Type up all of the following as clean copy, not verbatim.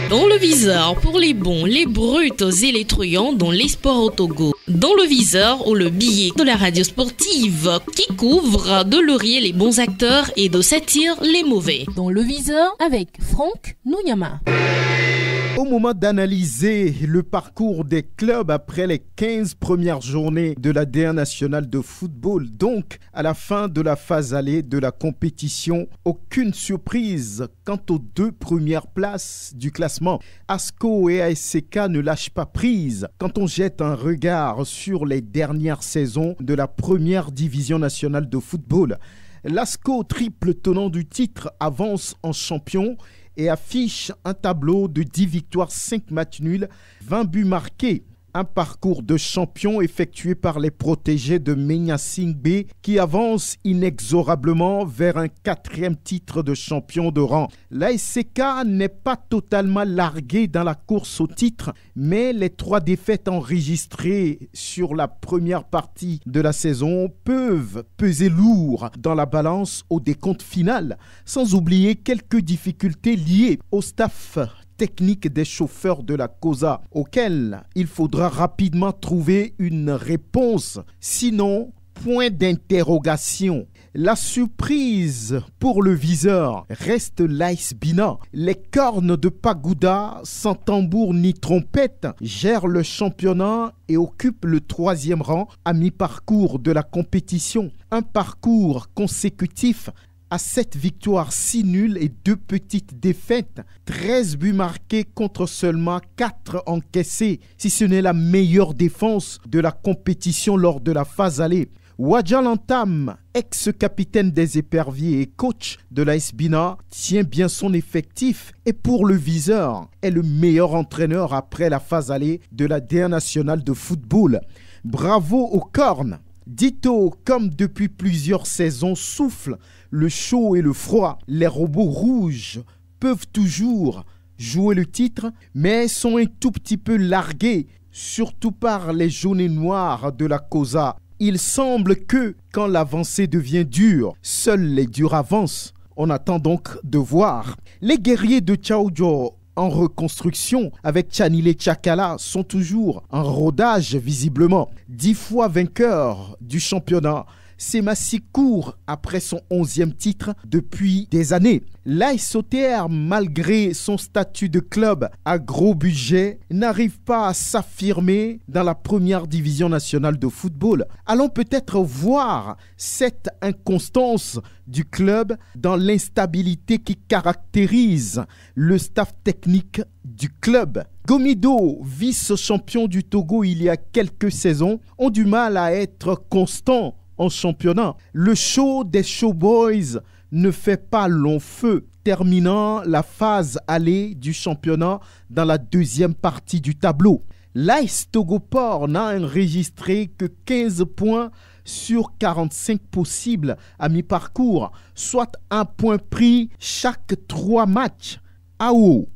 Dans le viseur, pour les bons, les brutes et les truands dans les sports au Togo. Dans le viseur, ou le billet de la radio sportive qui couvre de leurrer les bons acteurs et de satire les mauvais. Dans le viseur, avec Franck Nouyama. Au moment d'analyser le parcours des clubs après les 15 premières journées de la D1 nationale de football, donc à la fin de la phase allée de la compétition, aucune surprise quant aux deux premières places du classement. ASCO et ASCK ne lâchent pas prise quand on jette un regard sur les dernières saisons de la première division nationale de football. L'ASCO, triple tenant du titre, avance en champion et affiche un tableau de 10 victoires, 5 matchs nuls, 20 buts marqués. Un parcours de champion effectué par les protégés de Menya Singbe qui avance inexorablement vers un 4e titre de champion de rang. L'ASCK n'est pas totalement largué dans la course au titre, mais les 3 défaites enregistrées sur la première partie de la saison peuvent peser lourd dans la balance au décompte final, sans oublier quelques difficultés liées au staff technique des chauffeurs de la COSA, auquel il faudra rapidement trouver une réponse. Sinon, point d'interrogation. La surprise pour le viseur reste l'AS Bina. Les cornes de Pagouda, sans tambour ni trompette, gèrent le championnat et occupent le 3e rang à mi-parcours de la compétition. Un parcours consécutif à 7 victoires, 6 nuls et 2 petites défaites, 13 buts marqués contre seulement 4 encaissés, si ce n'est la meilleure défense de la compétition lors de la phase allée. Wadja Lantam, ex-capitaine des Éperviers et coach de l'AS Bina, tient bien son effectif et pour le viseur est le meilleur entraîneur après la phase allée de la D1 nationale de football. Bravo aux cornes. Dito, comme depuis plusieurs saisons, souffle le chaud et le froid. Les robots rouges peuvent toujours jouer le titre, mais sont un tout petit peu largués, surtout par les jaunes et noirs de la COSA. Il semble que, quand l'avancée devient dure, seuls les durs avancent. On attend donc de voir. Les guerriers de Tchaoudjo, en reconstruction avec Chanile Tchakala, sont toujours en rodage visiblement. 10 fois vainqueur du championnat, Semassi court après son 11e titre depuis des années. L'AS OTR, malgré son statut de club à gros budget, n'arrive pas à s'affirmer dans la première division nationale de football. Allons peut-être voir cette inconstance du club dans l'instabilité qui caractérise le staff technique du club. Gomido, vice-champion du Togo il y a quelques saisons, ont du mal à être constants en championnat. Le show des Showboys ne fait pas long feu, terminant la phase allée du championnat dans la 2e partie du tableau. L'AS Togoport n'a enregistré que 15 points sur 45 possibles à mi-parcours, soit un point pris chaque 3 matchs. Ah oh.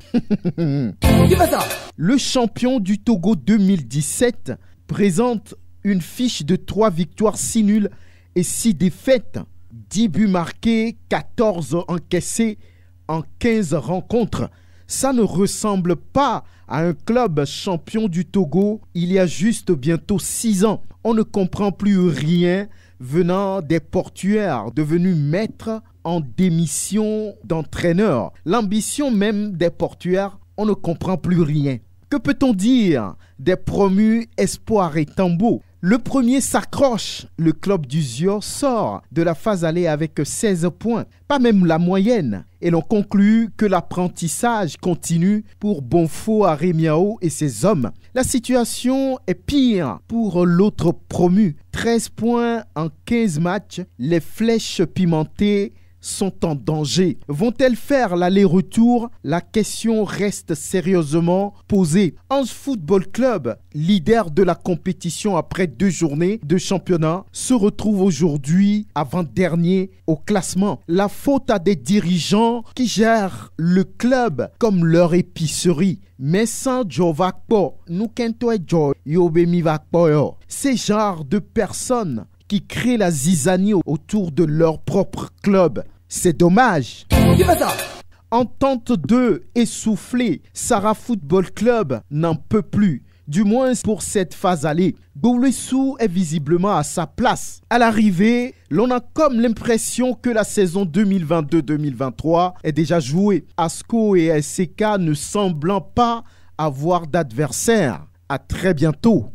Le champion du Togo 2017 présente une fiche de 3 victoires, 6 nuls et 6 défaites. 10 buts marqués, 14 encaissés en 15 rencontres. Ça ne ressemble pas à un club champion du Togo il y a juste bientôt 6 ans. On ne comprend plus rien venant des portuaires devenus maîtres en démission d'entraîneur. L'ambition même des portuaires, on ne comprend plus rien. Que peut-on dire des promus Espoir et Tambo? Le premier s'accroche, le club d'Uzio sort de la phase allée avec 16 points, pas même la moyenne. Et l'on conclut que l'apprentissage continue pour Bonfo Aremiao et ses hommes. La situation est pire pour l'autre promu. 13 points en 15 matchs, les flèches pimentées sont en danger. Vont-elles faire l'aller-retour? La question reste sérieusement posée. Anse Football Club, leader de la compétition après 2 journées de championnat, se retrouve aujourd'hui avant-dernier au classement. La faute à des dirigeants qui gèrent le club comme leur épicerie. Mais sans Joe Vakpo, nous kentoe Joe Yobemi Vakpo yo. Ces genres de personnes qui créent la zizanie autour de leur propre club. C'est dommage. Entente 2 essoufflée, Sarah Football Club n'en peut plus. Du moins pour cette phase aller. Goulouissou est visiblement à sa place. À l'arrivée, l'on a comme l'impression que la saison 2022-2023 est déjà jouée. ASCO et SCK ne semblant pas avoir d'adversaire. À très bientôt.